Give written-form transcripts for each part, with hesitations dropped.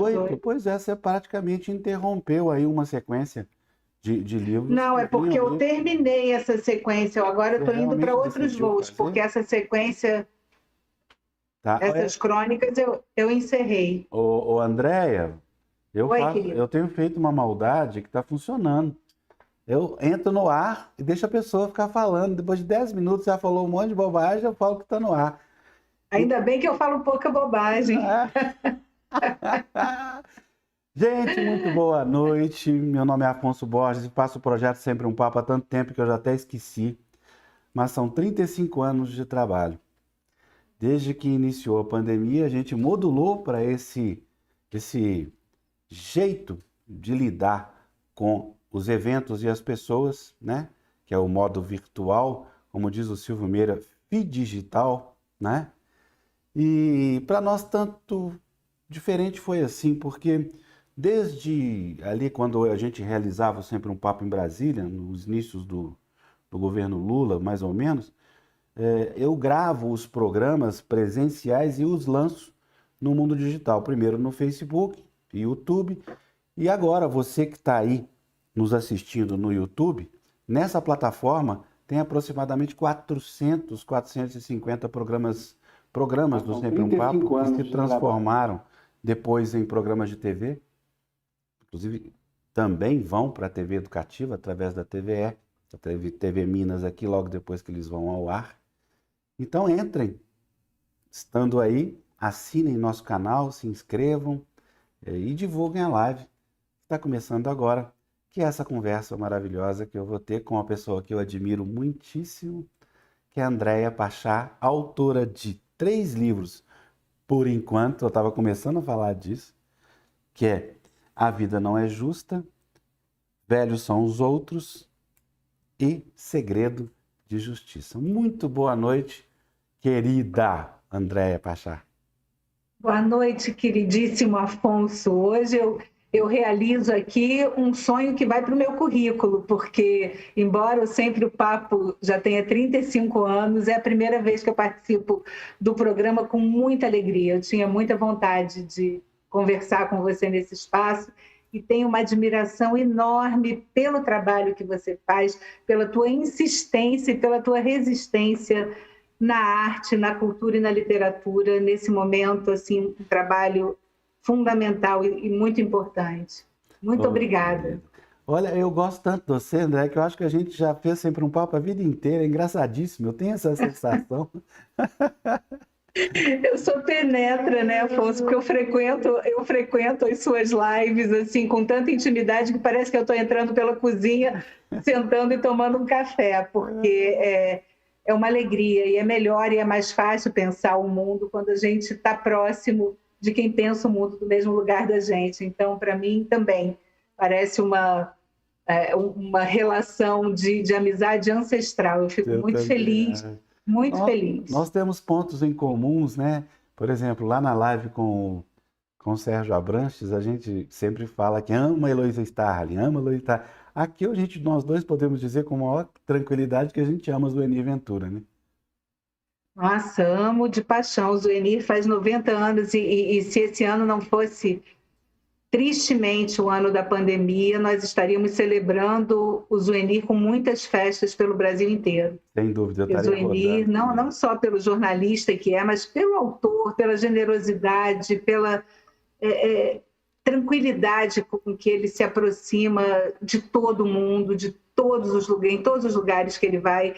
18. Pois é, você praticamente interrompeu aí uma sequência de livros Não, que é porque vinham eu ali. terminei essa sequência. Agora eu Você estou indo para realmente outros decidiu voos, fazer? porque essa sequência, Tá? essas crônicas, eu encerrei. Andréia, Oi, querido. eu tenho feito uma maldade que está funcionando. Eu entro no ar e deixo a pessoa ficar falando. Depois de 10 minutos, já falou um monte de bobagem, eu falo que está no ar. E- Ainda bem que eu falo pouca bobagem. Gente, muito boa noite. Meu nome é Afonso Borges e faço o projeto Sempre um Papo há tanto tempo que eu já até esqueci. Mas são 35 anos de trabalho. Desde que iniciou a pandemia, a gente modulou para esse jeito de lidar com os eventos e as pessoas, né? Que é o modo virtual, como diz o Silvio Meira, digital, né? E para nós tanto diferente foi assim, porque desde ali quando a gente realizava sempre um papo em Brasília, nos inícios do governo Lula, mais ou menos, eu gravo os programas presenciais e os lanço no mundo digital. Primeiro no Facebook, YouTube, e agora você que está aí nos assistindo no YouTube, nessa plataforma tem aproximadamente 450 programas do São Sempre um Papo 35 que se anos de trabalho. transformaram depois em programas de TV. Inclusive, também vão para a TV educativa através da TVE, a TV Minas aqui, logo depois que eles vão ao ar. Então entrem, estando aí, assinem nosso canal, se inscrevam e divulguem a live. Está começando agora, que é essa conversa maravilhosa que eu vou ter com uma pessoa que eu admiro muitíssimo, que é a Andréia Pachá, autora de 3 livros, por enquanto, eu estava começando a falar disso, que é A Vida Não É Justa, Velhos São os Outros e Segredo de Justiça. Muito boa noite, querida Andréia Pachá. Boa noite, queridíssimo Afonso. Hoje eu realizo aqui um sonho que vai para o meu currículo, porque, embora o Sempre o Papo já tenha 35 anos, é a primeira vez que eu participo do programa com muita alegria. Eu tinha muita vontade de conversar com você nesse espaço e tenho uma admiração enorme pelo trabalho que você faz, pela tua insistência e pela tua resistência na arte, na cultura e na literatura, nesse momento, assim, um trabalho fundamental e muito importante. Muito Oh, obrigada. querido. Olha, eu gosto tanto de você, André, que eu acho que a gente já fez sempre um papo a vida inteira. É engraçadíssimo, eu tenho essa sensação. Eu sou penetra, né, Afonso? Porque eu frequento as suas lives assim com tanta intimidade que parece que eu estou entrando pela cozinha, sentando e tomando um café, porque é uma alegria e é melhor e é mais fácil pensar o mundo quando a gente está próximo de quem pensa o mundo do mesmo lugar da gente. Então, para mim também parece uma relação de amizade ancestral. Eu fico Eu muito também feliz, acho. muito Nós, feliz. nós temos pontos em comuns, né? Por exemplo, lá na live com o Sérgio Abranches, a gente sempre fala que ama a Heloísa Starling, ama a Heloísa Starling. Aqui nós dois podemos dizer com maior tranquilidade que a gente ama a Zueni Ventura, né? Nossa, amo de paixão. O Zuenir faz 90 anos e se esse ano não fosse tristemente o ano da pandemia, nós estaríamos celebrando o Zuenir com muitas festas pelo Brasil inteiro. Sem dúvida, eu E o estaria Zuenir, rodando não, também. não só pelo jornalista que é, mas pelo autor, pela generosidade, pela tranquilidade com que ele se aproxima de todo mundo, de todos os lugares, em todos os lugares que ele vai,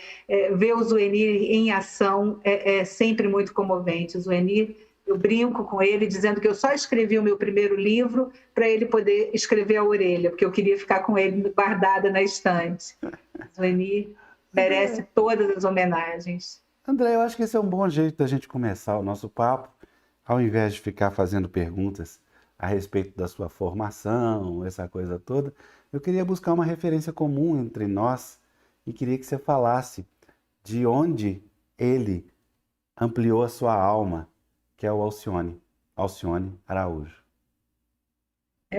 ver o Zuenir em ação é sempre muito comovente. O Zuenir, eu brinco com ele dizendo que eu só escrevi o meu primeiro livro para ele poder escrever a orelha, porque eu queria ficar com ele guardada na estante. O Zuenir merece André, todas as homenagens. André, eu acho que esse é um bom jeito da gente começar o nosso papo, ao invés de ficar fazendo perguntas a respeito da sua formação, essa coisa toda. Eu queria buscar uma referência comum entre nós e queria que você falasse de onde ele ampliou a sua alma, que é o Alcione Araújo.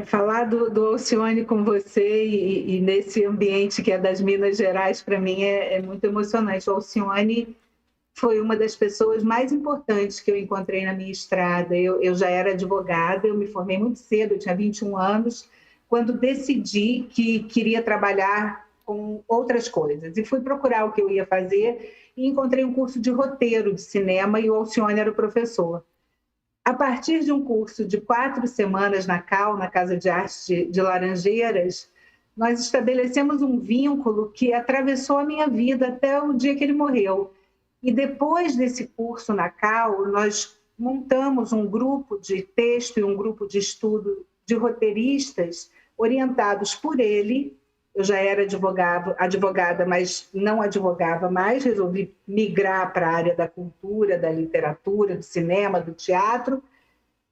Falar do Alcione com você e nesse ambiente que é das Minas Gerais, para mim, é muito emocionante. O Alcione foi uma das pessoas mais importantes que eu encontrei na minha estrada. Eu já era advogada, eu me formei muito cedo, eu tinha 21 anos, quando decidi que queria trabalhar com outras coisas. E fui procurar o que eu ia fazer e encontrei um curso de roteiro de cinema e o Alcione era o professor. A partir de um curso de 4 semanas na CAL, na Casa de Arte de Laranjeiras, nós estabelecemos um vínculo que atravessou a minha vida até o dia que ele morreu. E depois desse curso na CAL, nós montamos um grupo de texto e um grupo de estudo de roteiristas orientados por ele. Eu já era advogada, mas não advogava mais, resolvi migrar para a área da cultura, da literatura, do cinema, do teatro.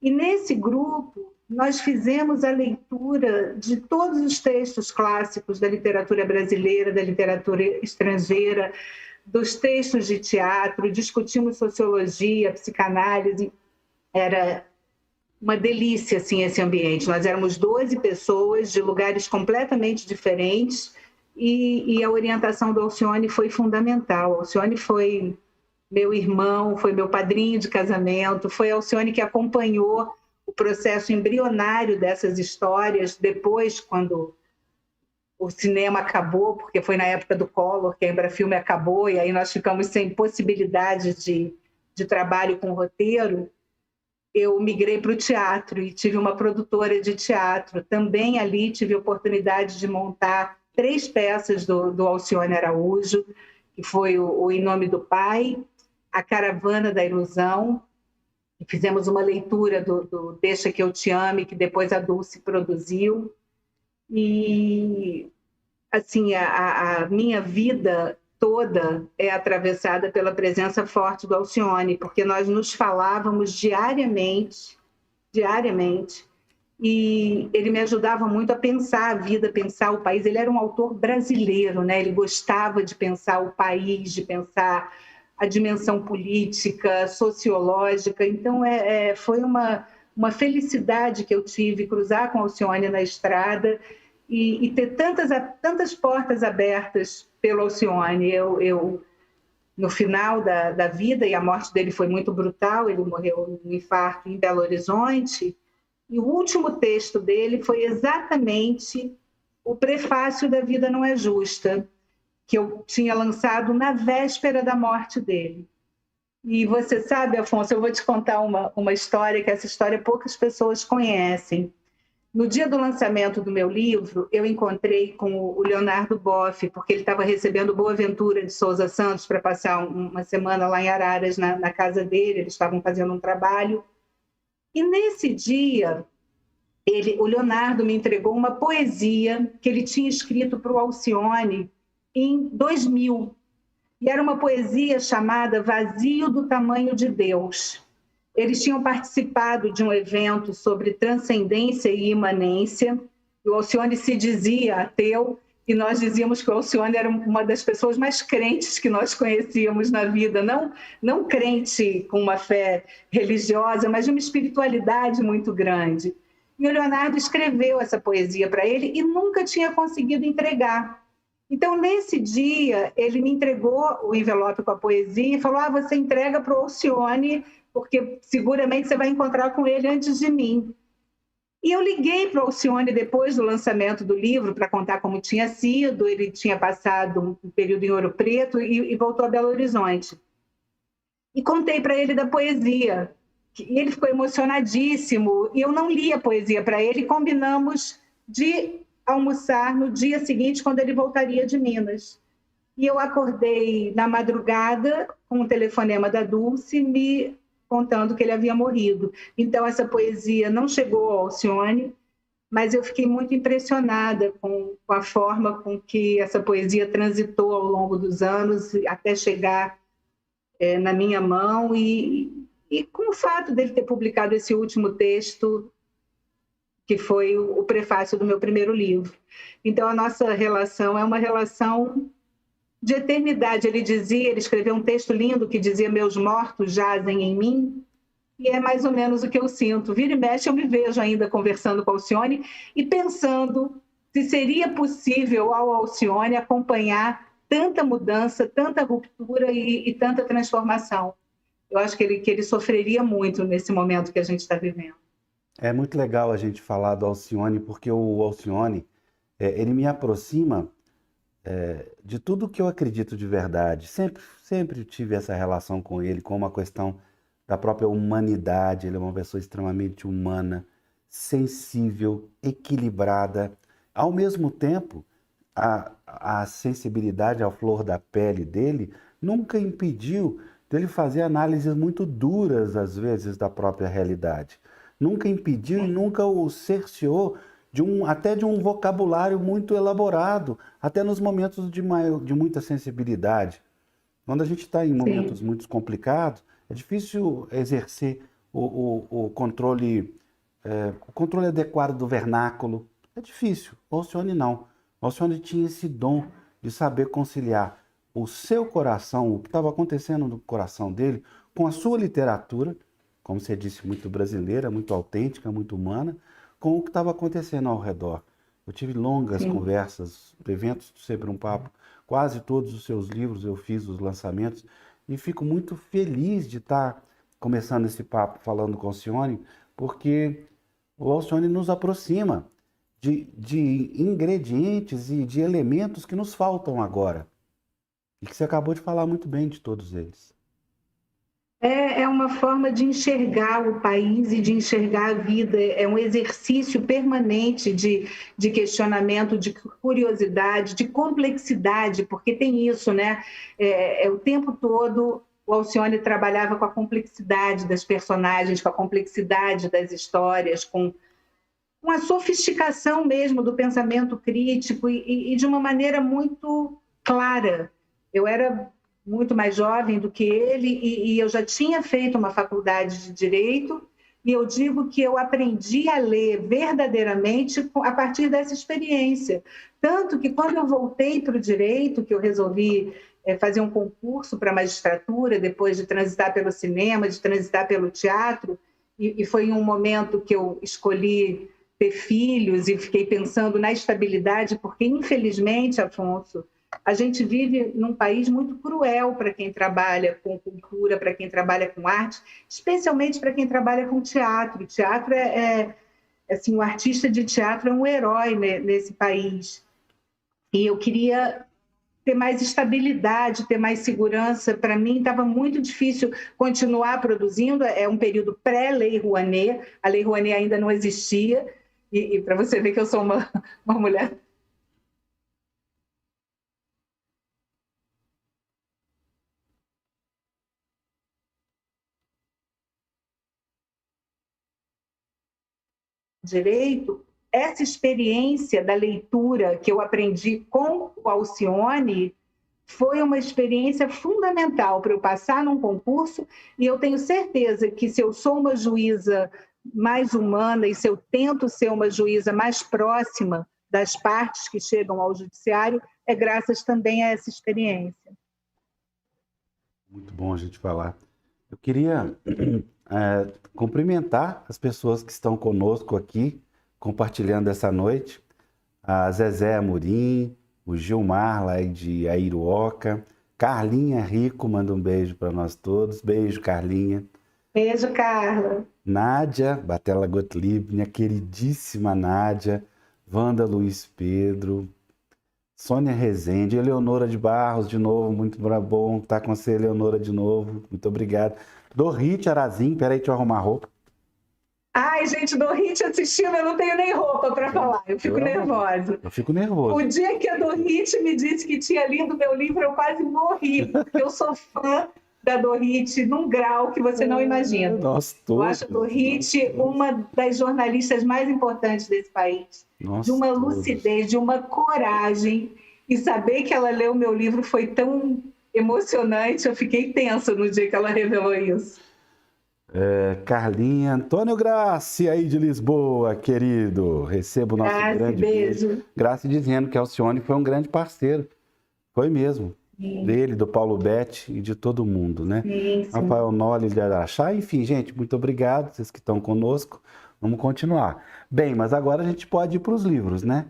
E nesse grupo, nós fizemos a leitura de todos os textos clássicos da literatura brasileira, da literatura estrangeira, dos textos de teatro, discutimos sociologia, psicanálise. Era uma delícia assim, esse ambiente. Nós éramos 12 pessoas de lugares completamente diferentes e a orientação do Alcione foi fundamental. O Alcione foi meu irmão, foi meu padrinho de casamento, foi Alcione que acompanhou o processo embrionário dessas histórias depois, quando o cinema acabou, porque foi na época do Collor que a Embrafilme acabou, e aí nós ficamos sem possibilidade de trabalho com roteiro. Eu migrei para o teatro e tive uma produtora de teatro. Também ali tive a oportunidade de montar 3 peças do Alcione Araújo, que foi o Em Nome do Pai, A Caravana da Ilusão, e fizemos uma leitura do Deixa que eu te ame, que depois a Dulce produziu. E assim, a minha vida toda é atravessada pela presença forte do Alcione, porque nós nos falávamos diariamente, e ele me ajudava muito a pensar a vida, pensar o país. Ele era um autor brasileiro, né? Ele gostava de pensar o país, de pensar a dimensão política, sociológica. Então, foi uma felicidade que eu tive cruzar com o Alcione na estrada e ter tantas portas abertas pelo Alcione. Eu no final da vida, e a morte dele foi muito brutal, ele morreu num infarto em Belo Horizonte, e o último texto dele foi exatamente o prefácio da Vida Não é Justa, que eu tinha lançado na véspera da morte dele. E você sabe, Afonso, eu vou te contar uma história, que essa história poucas pessoas conhecem. No dia do lançamento do meu livro, eu encontrei com o Leonardo Boff, porque ele estava recebendo Boaventura de Souza Santos para passar uma semana lá em Araras, na casa dele. Eles estavam fazendo um trabalho. E nesse dia, o Leonardo me entregou uma poesia que ele tinha escrito para o Alcione em 2000. E era uma poesia chamada Vazio do Tamanho de Deus. Eles tinham participado de um evento sobre transcendência e imanência. O Alcione se dizia ateu, e nós dizíamos que o Alcione era uma das pessoas mais crentes que nós conhecíamos na vida. Não crente com uma fé religiosa, mas de uma espiritualidade muito grande. E o Leonardo escreveu essa poesia para ele e nunca tinha conseguido entregar. Então, nesse dia, ele me entregou o envelope com a poesia e falou: você entrega para o Alcione, porque seguramente você vai encontrar com ele antes de mim. E eu liguei para o Alcione depois do lançamento do livro para contar como tinha sido. Ele tinha passado um período em Ouro Preto e voltou a Belo Horizonte. E contei para ele da poesia. E ele ficou emocionadíssimo. E eu não li a poesia para ele. Combinamos de almoçar no dia seguinte, quando ele voltaria de Minas. E eu acordei na madrugada com um telefonema da Dulce me contando que ele havia morrido. Então, essa poesia não chegou ao Alcione, mas eu fiquei muito impressionada com a forma com que essa poesia transitou ao longo dos anos, até chegar na minha mão, e com o fato dele ter publicado esse último texto, que foi o prefácio do meu primeiro livro. Então, a nossa relação é uma relação de eternidade. Ele escreveu um texto lindo que dizia: meus mortos jazem em mim, e é mais ou menos o que eu sinto. Vira e mexe, eu me vejo ainda conversando com o Alcione e pensando se seria possível ao Alcione acompanhar tanta mudança, tanta ruptura e tanta transformação. Eu acho que ele sofreria muito nesse momento que a gente está vivendo. É muito legal a gente falar do Alcione, porque o Alcione, ele me aproxima de tudo que eu acredito de verdade. Sempre tive essa relação com ele, com uma questão da própria humanidade. Ele é uma pessoa extremamente humana, sensível, equilibrada. Ao mesmo tempo, a sensibilidade à flor da pele dele nunca impediu dele fazer análises muito duras, às vezes, da própria realidade. Nunca impediu e nunca o cerceou até de um vocabulário muito elaborado, até nos momentos de muita sensibilidade. Quando a gente está em momentos muito complicados, é difícil exercer o controle adequado do vernáculo. É difícil. O Alcione não. O Alcione tinha esse dom de saber conciliar o seu coração, o que estava acontecendo no coração dele, com a sua literatura, como você disse, muito brasileira, muito autêntica, muito humana, com o que estava acontecendo ao redor. Eu tive longas conversas, eventos do Sempre um Papo, quase todos os seus livros eu fiz os lançamentos, e fico muito feliz de estar começando esse papo falando com o Alcione, porque o Alcione nos aproxima de ingredientes e de elementos que nos faltam agora. E que você acabou de falar muito bem de todos eles. É uma forma de enxergar o país e de enxergar a vida. É um exercício permanente de questionamento, de curiosidade, de complexidade, porque tem isso, né? O tempo todo o Alcione trabalhava com a complexidade das personagens, com a complexidade das histórias, com a sofisticação mesmo do pensamento crítico e de uma maneira muito clara. Eu era muito mais jovem do que ele e eu já tinha feito uma faculdade de Direito e eu digo que eu aprendi a ler verdadeiramente a partir dessa experiência. Tanto que quando eu voltei para o Direito, que eu resolvi fazer um concurso para a magistratura, depois de transitar pelo cinema, de transitar pelo teatro, e foi em um momento que eu escolhi ter filhos e fiquei pensando na estabilidade, porque, infelizmente, Afonso, a gente vive num país muito cruel para quem trabalha com cultura, para quem trabalha com arte, especialmente para quem trabalha com teatro. O teatro assim, o artista de teatro é um herói nesse país. E eu queria ter mais estabilidade, ter mais segurança. Para mim, estava muito difícil continuar produzindo. É um período pré-Lei Rouanet. A Lei Rouanet ainda não existia. E para você ver que eu sou uma mulher direito, essa experiência da leitura que eu aprendi com o Alcione foi uma experiência fundamental para eu passar num concurso e eu tenho certeza que se eu sou uma juíza mais humana e se eu tento ser uma juíza mais próxima das partes que chegam ao judiciário, é graças também a essa experiência. Muito bom a gente falar. Eu queria cumprimentar as pessoas que estão conosco aqui, compartilhando essa noite. A Zezé Amorim, o Gilmar, lá de Airuoca, Carlinha Rico, manda um beijo para nós todos. Beijo, Carlinha. Beijo, Carla. Nádia Batella Gottlieb, minha queridíssima Nádia. Wanda Luiz Pedro. Sônia Rezende, Eleonora de Barros, de novo, muito bom estar com você, Eleonora, de novo, muito obrigado. Dorite Arazim, peraí, deixa eu arrumar a roupa. Ai, gente, Dorite assistindo, eu não tenho nem roupa para falar, eu fico nervosa. Eu fico nervoso. O dia que a Dorite me disse que tinha lido meu livro, eu quase morri, porque eu sou fã da Dorite num grau que você não imagina. Nossa, eu acho a Dorite uma das jornalistas mais importantes desse país. Nossa, de uma lucidez, de uma coragem. E saber que ela leu meu livro foi tão emocionante, eu fiquei tensa no dia que ela revelou isso. Carlinha, Antônio Graci, aí de Lisboa, querido. Receba o nosso grande beijo. Graci dizendo que Alcione foi um grande parceiro. Foi mesmo. Dele, do Paulo Betti e de todo mundo, né? Sim. Rafael Nolli de Araxá. Enfim, gente, muito obrigado, vocês que estão conosco. Vamos continuar. Bem, mas agora a gente pode ir para os livros, né?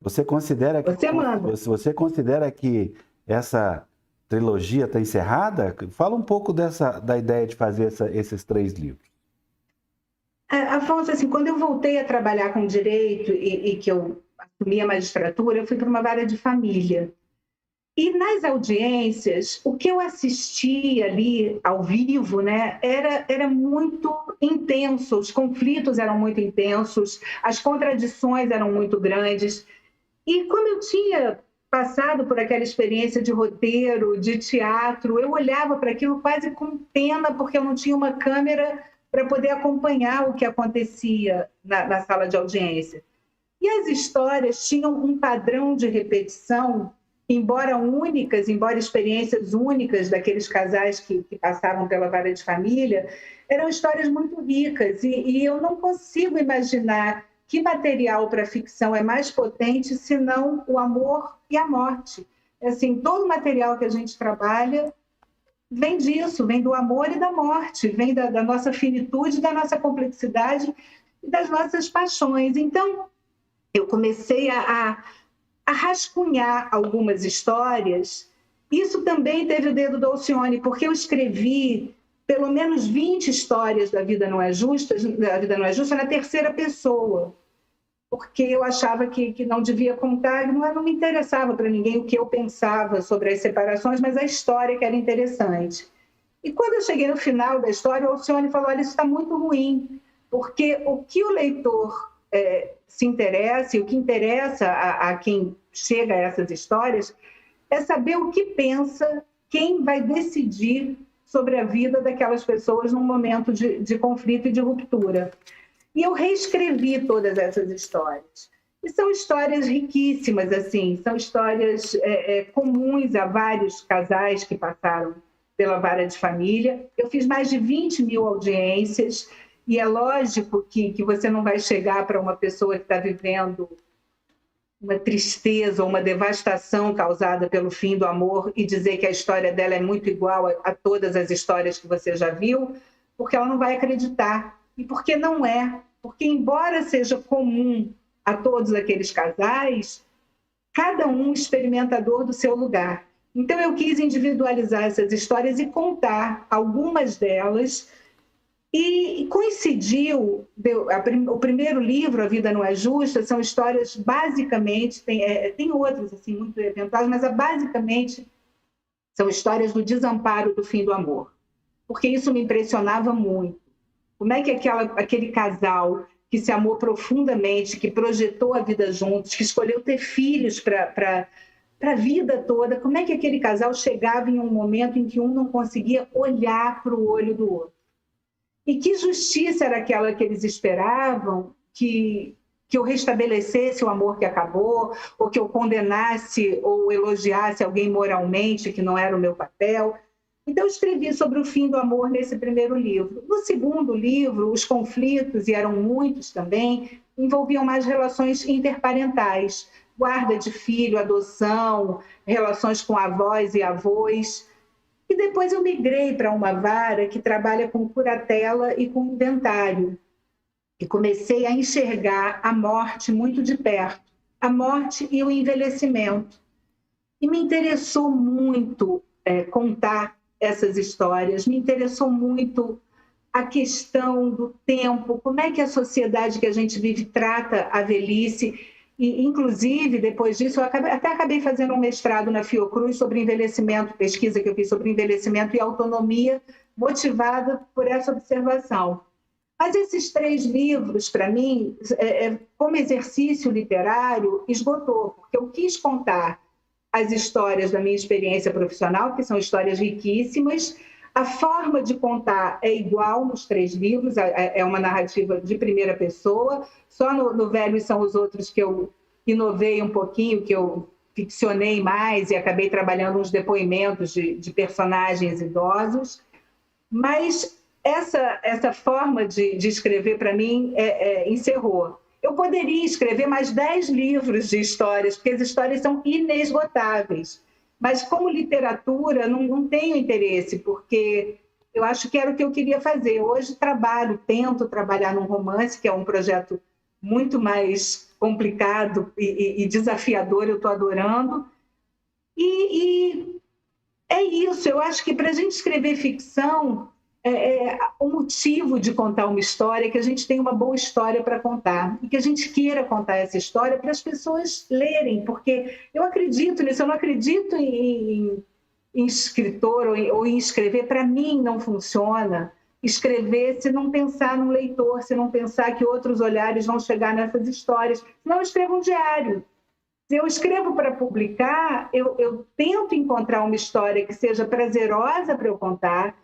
Você considera que, Você manda. você considera que essa trilogia está encerrada? Fala um pouco da ideia de fazer esses 3 livros. Afonso, assim, quando eu voltei a trabalhar com direito e que eu assumi a magistratura, eu fui para uma vara de família. E nas audiências, o que eu assistia ali ao vivo, né, era muito intenso, os conflitos eram muito intensos, as contradições eram muito grandes. E como eu tinha passado por aquela experiência de roteiro, de teatro, eu olhava para aquilo quase com pena, porque eu não tinha uma câmera para poder acompanhar o que acontecia na sala de audiência. E as histórias tinham um padrão de repetição, embora únicas, embora experiências únicas daqueles casais que passavam pela vara de família, eram histórias muito ricas. E eu não consigo imaginar que material para ficção é mais potente senão o amor e a morte. Assim, todo material que a gente trabalha vem disso, vem do amor e da morte, vem da nossa finitude, da nossa complexidade e das nossas paixões. Então, eu comecei a rascunhar algumas histórias. Isso também teve o dedo do Alcione, porque eu escrevi pelo menos 20 histórias da Vida Não é Justa, na terceira pessoa, porque eu achava que não devia contar, não me interessava para ninguém o que eu pensava sobre as separações, mas a história que era interessante. E quando eu cheguei no final da história, o Alcione falou, olha, isso está muito ruim, porque o que o leitor se interessa, e o que interessa a quem chega a essas histórias, é saber o que pensa quem vai decidir sobre a vida daquelas pessoas num momento de conflito e de ruptura. E eu reescrevi todas essas histórias. E são histórias riquíssimas, assim, são histórias comuns a vários casais que passaram pela vara de família. Eu fiz mais de 20 mil audiências, e é lógico que você não vai chegar para uma pessoa que está vivendo uma tristeza ou uma devastação causada pelo fim do amor e dizer que a história dela é muito igual a todas as histórias que você já viu, porque ela não vai acreditar. E porque não é. Porque, embora seja comum a todos aqueles casais, cada um experimentador do seu lugar. Então, eu quis individualizar essas histórias e contar algumas delas. E coincidiu, o primeiro livro, A Vida Não é Justa, são histórias basicamente, tem outras assim, muito eventuais, mas basicamente são histórias do desamparo do fim do amor. Porque isso me impressionava muito. Como é que aquele casal que se amou profundamente, que projetou a vida juntos, que escolheu ter filhos para a vida toda, como é que aquele casal chegava em um momento em que um não conseguia olhar para o olho do outro? E que justiça era aquela que eles esperavam que eu restabelecesse o amor que acabou, ou que eu condenasse ou elogiasse alguém moralmente, que não era o meu papel. Então, eu escrevi sobre o fim do amor nesse primeiro livro. No segundo livro, os conflitos, e eram muitos também, envolviam mais relações interparentais, guarda de filho, adoção, relações com avós e avós. E depois eu migrei para uma vara que trabalha com curatela e com inventário. E comecei a enxergar a morte muito de perto, a morte e o envelhecimento. E me interessou muito contar essas histórias, me interessou muito a questão do tempo, como é que a sociedade que a gente vive trata a velhice. E, inclusive, depois disso, eu acabei fazendo um mestrado na Fiocruz sobre envelhecimento, pesquisa que eu fiz sobre envelhecimento e autonomia, motivada por essa observação. Mas esses 3 livros, para mim, como exercício literário, esgotou, porque eu quis contar as histórias da minha experiência profissional, que são histórias riquíssimas. A forma de contar é igual nos 3 livros, é uma narrativa de primeira pessoa. Só no Velhos São os Outros que eu inovei um pouquinho, que eu ficcionei mais e acabei trabalhando uns depoimentos de personagens idosos. Mas essa forma de escrever, para mim, encerrou. Eu poderia escrever mais 10 livros de histórias, porque as histórias são inesgotáveis. Mas, como literatura, não tenho interesse, porque eu acho que era o que eu queria fazer. Hoje tento trabalhar num romance, que é um projeto muito mais complicado e desafiador, eu estou adorando. E é isso, eu acho que para a gente escrever ficção, o motivo de contar uma história é que a gente tem uma boa história para contar e que a gente queira contar essa história para as pessoas lerem, porque eu acredito nisso, eu não acredito em escritor ou em escrever. Para mim não funciona escrever se não pensar no leitor, se não pensar que outros olhares vão chegar nessas histórias. Não, eu escrevo um diário. Se eu escrevo para publicar, eu tento encontrar uma história que seja prazerosa para eu contar,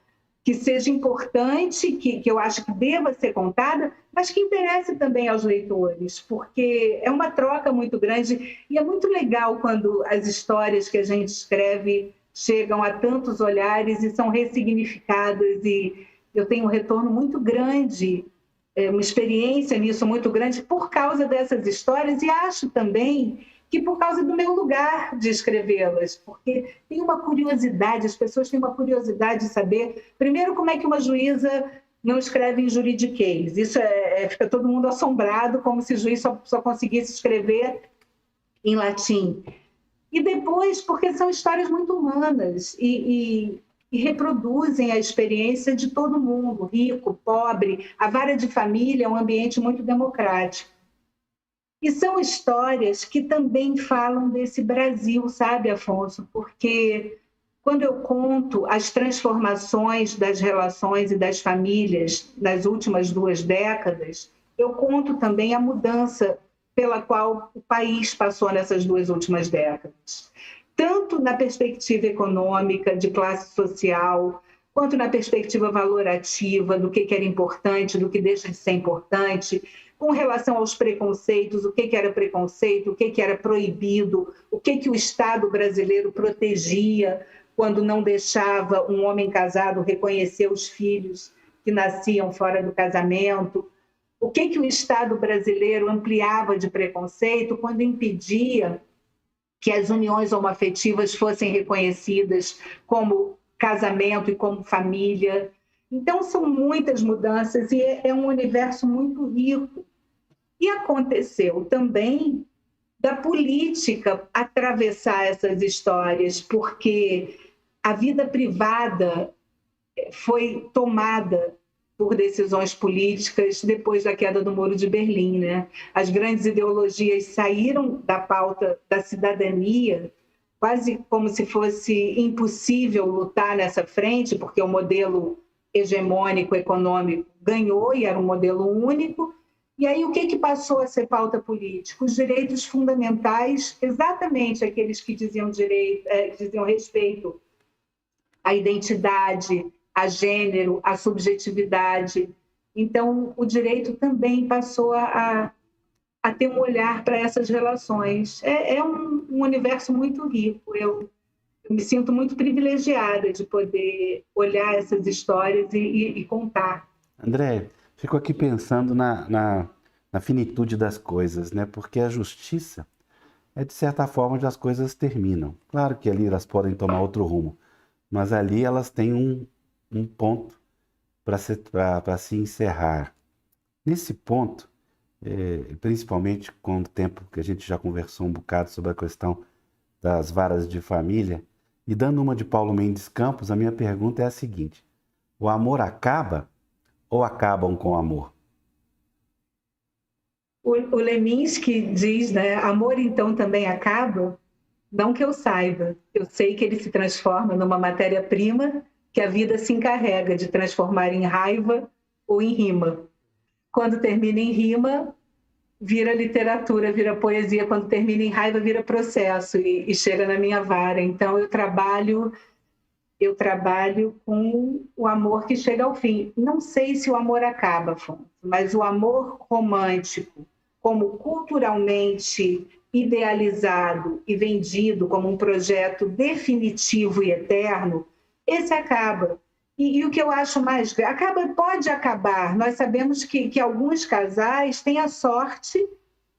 que seja importante, que eu acho que deva ser contada, mas que interesse também aos leitores, porque é uma troca muito grande e é muito legal quando as histórias que a gente escreve chegam a tantos olhares e são ressignificadas, e eu tenho um retorno muito grande, uma experiência nisso muito grande por causa dessas histórias, e acho também que por causa do meu lugar de escrevê-las, porque tem uma curiosidade, as pessoas têm uma curiosidade de saber, primeiro, como é que uma juíza não escreve em juridiquês. Isso fica todo mundo assombrado, como se o juiz só conseguisse escrever em latim. E depois, porque são histórias muito humanas e reproduzem a experiência de todo mundo, rico, pobre. A vara de família é um ambiente muito democrático. E são histórias que também falam desse Brasil, sabe, Afonso? Porque quando eu conto as transformações das relações e das famílias nas últimas 2 décadas, eu conto também a mudança pela qual o país passou nessas 2 últimas décadas. Tanto na perspectiva econômica, de classe social, quanto na perspectiva valorativa, do que era importante, do que deixa de ser importante, com relação aos preconceitos, o que era preconceito, o que era proibido, o que o Estado brasileiro protegia quando não deixava um homem casado reconhecer os filhos que nasciam fora do casamento, o que o Estado brasileiro ampliava de preconceito quando impedia que as uniões homoafetivas fossem reconhecidas como casamento e como família. Então, são muitas mudanças e é um universo muito rico. E aconteceu também da política atravessar essas histórias, porque a vida privada foi tomada por decisões políticas depois da queda do Muro de Berlim, né? As grandes ideologias saíram da pauta da cidadania, quase como se fosse impossível lutar nessa frente, porque o modelo hegemônico econômico ganhou e era um modelo único. E aí o que passou a ser pauta política? Os direitos fundamentais, exatamente aqueles que diziam respeito à identidade, a gênero, a subjetividade. Então, o direito também passou a ter um olhar para essas relações. É um universo muito rico. Eu me sinto muito privilegiada de poder olhar essas histórias e contar. André, fico aqui pensando na finitude das coisas, né? Porque a justiça é, de certa forma, onde as coisas terminam. Claro que ali elas podem tomar outro rumo, mas ali elas têm um ponto para se encerrar. Nesse ponto, principalmente com o tempo que a gente já conversou um bocado sobre a questão das varas de família, e dando uma de Paulo Mendes Campos, a minha pergunta é a seguinte: o amor acaba ou acabam com o amor? O Leminski diz, né, amor então também acaba? Não que eu saiba. Eu sei que ele se transforma numa matéria-prima que a vida se encarrega de transformar em raiva ou em rima. Quando termina em rima, vira literatura, vira poesia. Quando termina em raiva, vira processo e chega na minha vara. Então, eu trabalho com o amor que chega ao fim. Não sei se o amor acaba, Afonso, mas o amor romântico, como culturalmente idealizado e vendido como um projeto definitivo e eterno, esse acaba. E o que eu acho mais... pode acabar. Nós sabemos que alguns casais têm a sorte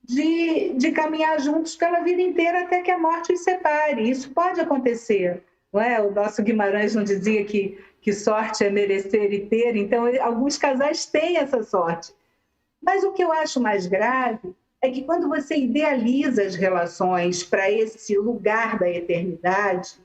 de caminhar juntos pela vida inteira até que a morte os separe. Isso pode acontecer. Não é? O nosso Guimarães não dizia que sorte é merecer e ter. Então, alguns casais têm essa sorte. Mas o que eu acho mais grave é que quando você idealiza as relações para esse lugar da eternidade,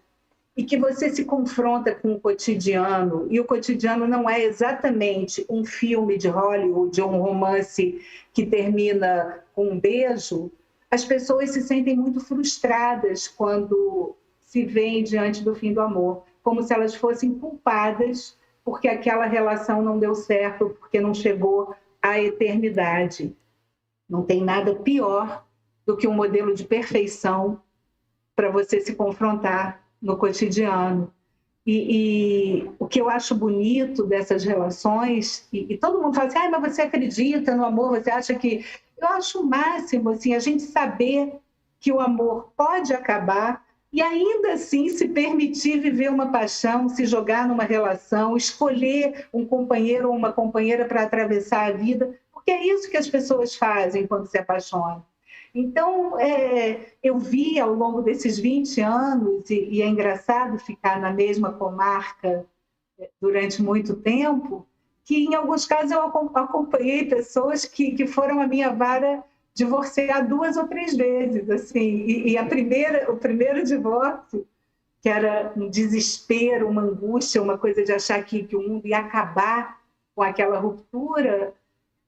e que você se confronta com o cotidiano, e o cotidiano não é exatamente um filme de Hollywood ou um romance que termina com um beijo, as pessoas se sentem muito frustradas quando se veem diante do fim do amor, como se elas fossem culpadas porque aquela relação não deu certo, porque não chegou à eternidade. Não tem nada pior do que um modelo de perfeição para você se confrontar no cotidiano. E o que eu acho bonito dessas relações, e todo mundo fala assim, mas você acredita no amor, você acha que... Eu acho o máximo assim, a gente saber que o amor pode acabar e ainda assim se permitir viver uma paixão, se jogar numa relação, escolher um companheiro ou uma companheira para atravessar a vida, porque é isso que as pessoas fazem quando se apaixonam. Então, eu vi ao longo desses 20 anos, e é engraçado ficar na mesma comarca durante muito tempo, que em alguns casos eu acompanhei pessoas que foram a minha vara divorciar 2 ou 3 vezes. Assim, o primeiro divórcio, que era um desespero, uma angústia, uma coisa de achar que o mundo ia acabar com aquela ruptura.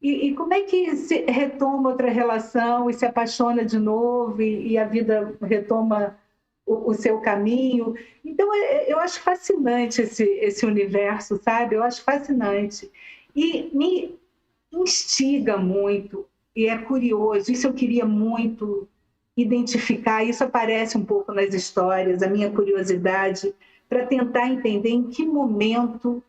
E como é que se retoma outra relação e se apaixona de novo e a vida retoma o seu caminho? Então, eu acho fascinante esse universo, sabe? Eu acho fascinante. E me instiga muito, e é curioso, isso eu queria muito identificar, isso aparece um pouco nas histórias, a minha curiosidade, para tentar entender em que momento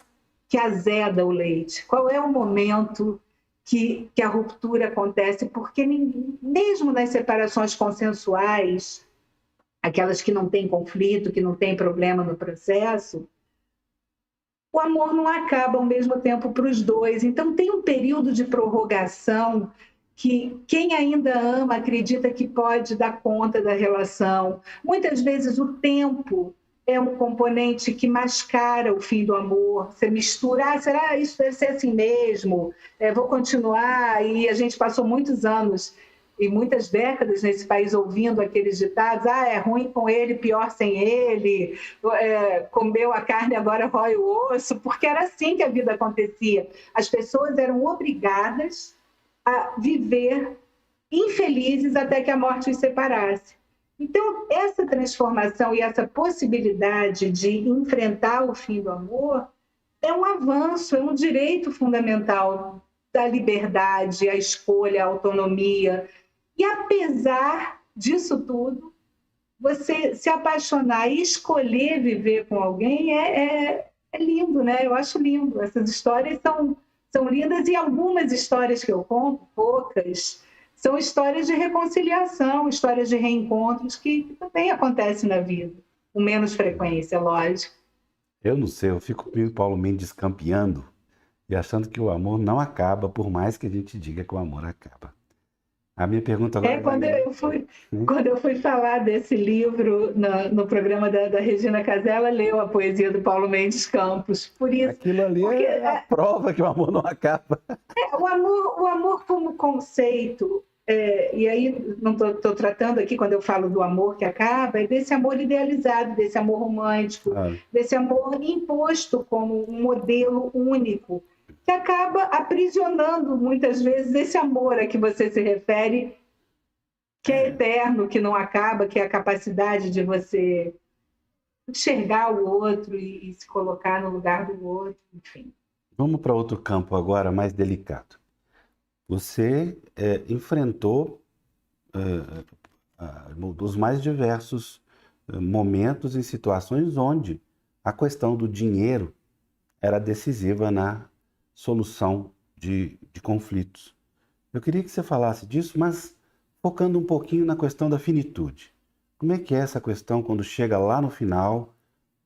que azeda o leite, qual é o momento que a ruptura acontece, porque mesmo nas separações consensuais, aquelas que não têm conflito, que não têm problema no processo, o amor não acaba ao mesmo tempo para os dois. Então, tem um período de prorrogação que quem ainda ama acredita que pode dar conta da relação. Muitas vezes o tempo é um componente que mascara o fim do amor. Você mistura, será isso deve ser assim mesmo? Vou continuar. E a gente passou muitos anos e muitas décadas nesse país ouvindo aqueles ditados, é ruim com ele, pior sem ele, comeu a carne, agora rói o osso, porque era assim que a vida acontecia. As pessoas eram obrigadas a viver infelizes até que a morte os separasse. Então, essa transformação e essa possibilidade de enfrentar o fim do amor é um avanço, é um direito fundamental da liberdade, a escolha, a autonomia. E, apesar disso tudo, você se apaixonar e escolher viver com alguém é lindo, né? Eu acho lindo. Essas histórias são lindas, e algumas histórias que eu conto, poucas, são histórias de reconciliação, histórias de reencontros que também acontecem na vida, com menos frequência, lógico. Eu não sei, eu fico meio Paulo Mendes campeando e achando que o amor não acaba, por mais que a gente diga que o amor acaba. A minha pergunta agora quando eu fui falar desse livro no programa da Regina Casé, ela leu a poesia do Paulo Mendes Campos. Por isso, aquilo ali é a prova que o amor não acaba. O amor como conceito, e aí não estou tratando aqui, quando eu falo do amor que acaba, é desse amor idealizado, desse amor romântico, desse amor imposto como um modelo único, que acaba aprisionando muitas vezes esse amor a que você se refere, que é eterno, que não acaba, que é a capacidade de você enxergar o outro e se colocar no lugar do outro, enfim. Vamos para outro campo agora, mais delicado. Você enfrentou os mais diversos momentos e situações onde a questão do dinheiro era decisiva na solução de conflitos. Eu queria que você falasse disso, mas focando um pouquinho na questão da finitude. Como é que é essa questão quando chega lá no final,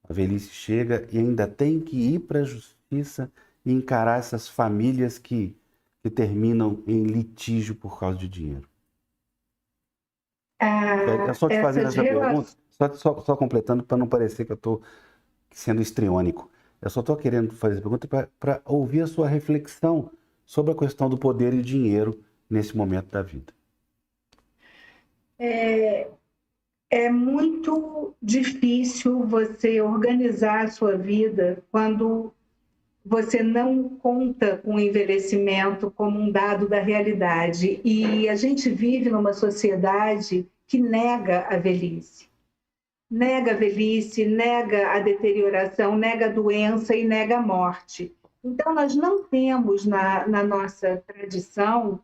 a velhice chega e ainda tem que ir para a justiça e encarar essas famílias que terminam em litígio por causa de dinheiro? É só te fazendo essa pergunta, só completando para não parecer que eu estou sendo histriônico. Eu só estou querendo fazer essa pergunta para ouvir a sua reflexão sobre a questão do poder e dinheiro nesse momento da vida. É muito difícil você organizar a sua vida quando você não conta com o envelhecimento como um dado da realidade. E a gente vive numa sociedade que nega a velhice. Nega a velhice, nega a deterioração, nega a doença e nega a morte. Então, nós não temos na nossa tradição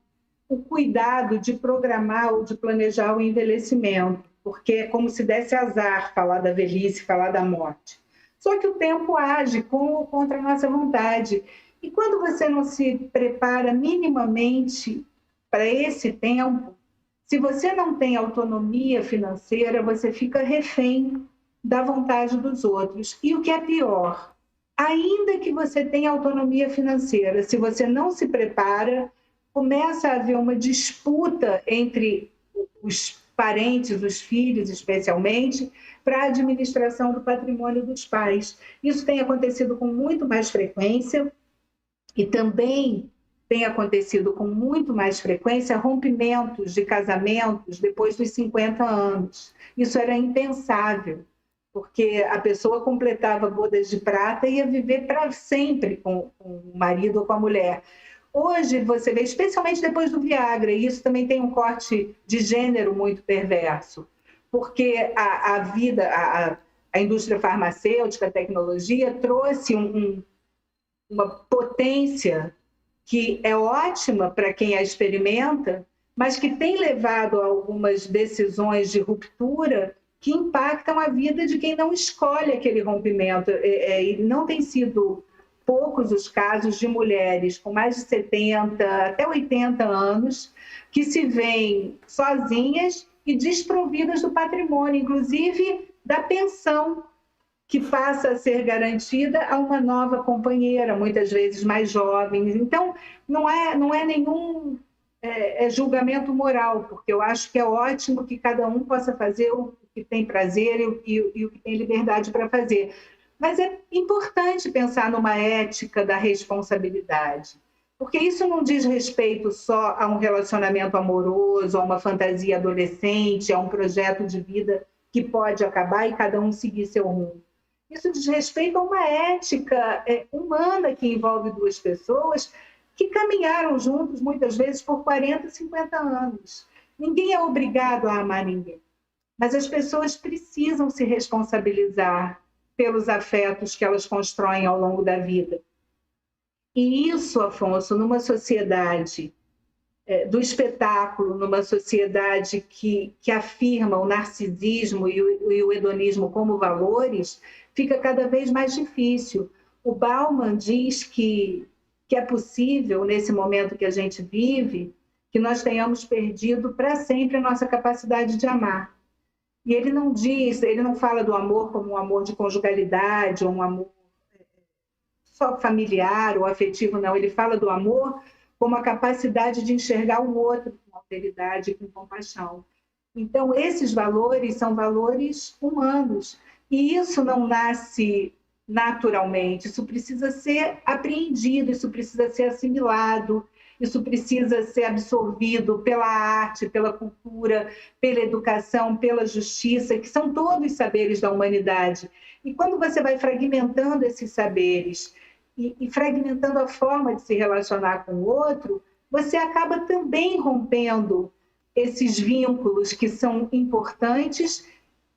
o cuidado de programar ou de planejar o envelhecimento, porque é como se desse azar falar da velhice, falar da morte. Só que o tempo age com ou contra a nossa vontade. E quando você não se prepara minimamente para esse tempo, se você não tem autonomia financeira, você fica refém da vontade dos outros. E o que é pior, ainda que você tenha autonomia financeira, se você não se prepara, começa a haver uma disputa entre os parentes, os filhos especialmente, para a administração do patrimônio dos pais. Isso tem acontecido com muito mais frequência e também tem acontecido com muito mais frequência rompimentos de casamentos depois dos 50 anos. Isso era impensável, porque a pessoa completava bodas de prata e ia viver para sempre com o marido ou com a mulher. Hoje, você vê, especialmente depois do Viagra, e isso também tem um corte de gênero muito perverso, porque a indústria farmacêutica, a tecnologia, trouxe uma potência que é ótima para quem a experimenta, mas que tem levado a algumas decisões de ruptura que impactam a vida de quem não escolhe aquele rompimento. E não tem sido poucos os casos de mulheres com mais de 70 até 80 anos que se veem sozinhas e desprovidas do patrimônio, inclusive da pensão, que passa a ser garantida a uma nova companheira, muitas vezes mais jovem. Então, não é nenhum julgamento moral, porque eu acho que é ótimo que cada um possa fazer o que tem prazer e o que tem liberdade para fazer. Mas é importante pensar numa ética da responsabilidade, porque isso não diz respeito só a um relacionamento amoroso, a uma fantasia adolescente, a um projeto de vida que pode acabar e cada um seguir seu rumo. Isso diz respeito a uma ética humana que envolve duas pessoas que caminharam juntos, muitas vezes, por 40, 50 anos. Ninguém é obrigado a amar ninguém, mas as pessoas precisam se responsabilizar pelos afetos que elas constroem ao longo da vida. E isso, Afonso, numa sociedade do espetáculo, numa sociedade que afirma o narcisismo e o hedonismo como valores, fica cada vez mais difícil. O Bauman diz que é possível, nesse momento que a gente vive, que nós tenhamos perdido para sempre a nossa capacidade de amar. E ele não fala do amor como um amor de conjugalidade, ou um amor só familiar ou afetivo, não. Ele fala do amor como a capacidade de enxergar o outro com alteridade e com compaixão. Então, esses valores são valores humanos. E isso não nasce naturalmente, isso precisa ser apreendido, isso precisa ser assimilado, isso precisa ser absorvido pela arte, pela cultura, pela educação, pela justiça, que são todos saberes da humanidade. E quando você vai fragmentando esses saberes e fragmentando a forma de se relacionar com o outro, você acaba também rompendo esses vínculos que são importantes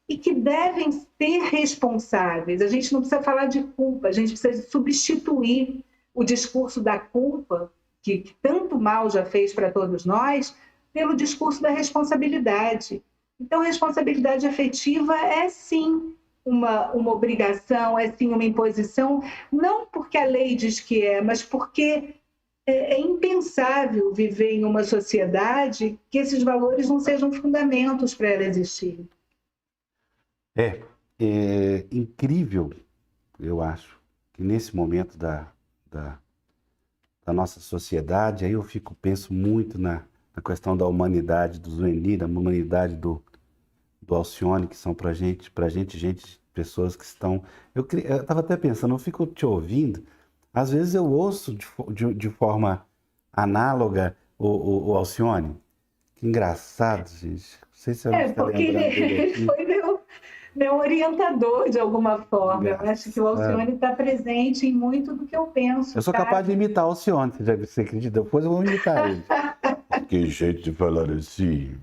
e que devem ser responsáveis. A gente não precisa falar de culpa, a gente precisa substituir o discurso da culpa, que tanto mal já fez para todos nós, pelo discurso da responsabilidade. Então, responsabilidade afetiva é, sim, uma obrigação, é, sim, uma imposição, não porque a lei diz que é, mas porque é impensável viver em uma sociedade que esses valores não sejam fundamentos para ela existir. É incrível, eu acho, que nesse momento da nossa sociedade, aí eu penso muito na questão da humanidade do Zueni, da humanidade do Alcione, que são pra gente, pessoas que estão... Eu estava até pensando, eu fico te ouvindo, às vezes eu ouço de forma análoga o Alcione, Que engraçado, gente. Não sei se você está Porque lembrando dele ele aqui. foi meu orientador de alguma forma. Eu acho que o Engraçado. Alcione está presente em muito do que eu penso, Eu sou capaz de sabe? imitar o Alcione, você acredita? Depois eu vou imitar ele. Que jeito de falar assim.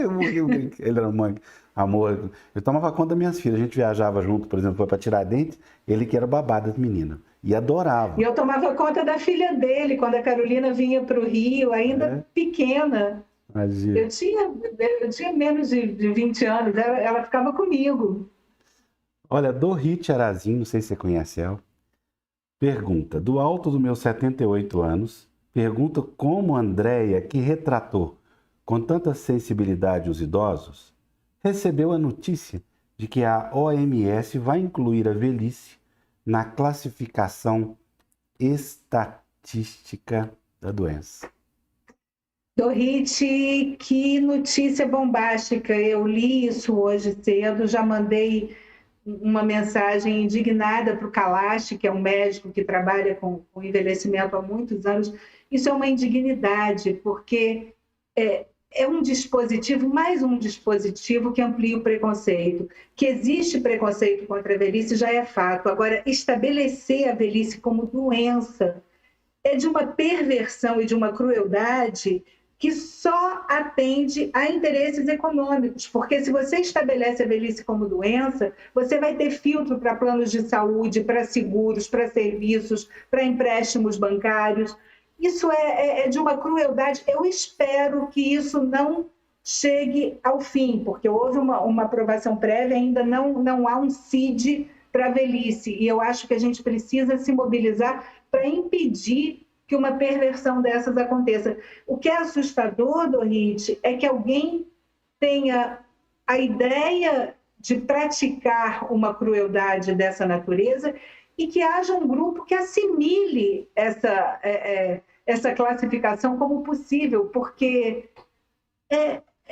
Eu morri, eu brinquei. Ele era um amor. Eu tomava conta das minhas filhas. A gente viajava junto, por exemplo, foi para Tiradentes. Ele que era o babá das meninas. E E adorava. eu tomava conta da filha dele quando a Carolina vinha para o Rio, É, ainda pequena. imagina. Eu tinha menos de 20 anos, ela ficava comigo. Olha, Dorit Arazinho, não sei se você conhece ela. Pergunta: do alto dos meus 78 anos, pergunta como Andréia, que retratou com tanta sensibilidade os idosos, recebeu a notícia de que a OMS vai incluir a velhice na classificação estatística da doença. Dorite, que notícia bombástica! Eu li isso hoje cedo, já mandei uma mensagem indignada para o Kalash, que é um médico que trabalha com envelhecimento há muitos anos. Isso é uma indignidade, porque é um dispositivo, mais um dispositivo que amplia o preconceito. Que existe preconceito contra a velhice já é fato. Agora, estabelecer a velhice como doença é de uma perversão e de uma crueldade que só atende a interesses econômicos, porque se você estabelece a velhice como doença, você vai ter filtro para planos de saúde, para seguros, para serviços, para empréstimos bancários. Isso é de uma crueldade. Eu espero que isso não chegue ao fim, porque houve uma aprovação prévia, ainda não há um CID para a velhice, e eu acho que a gente precisa se mobilizar para impedir que uma perversão dessas aconteça. O que é assustador, Dorit, é que alguém tenha a ideia de praticar uma crueldade dessa natureza e que haja um grupo que assimile essa classificação como possível, porque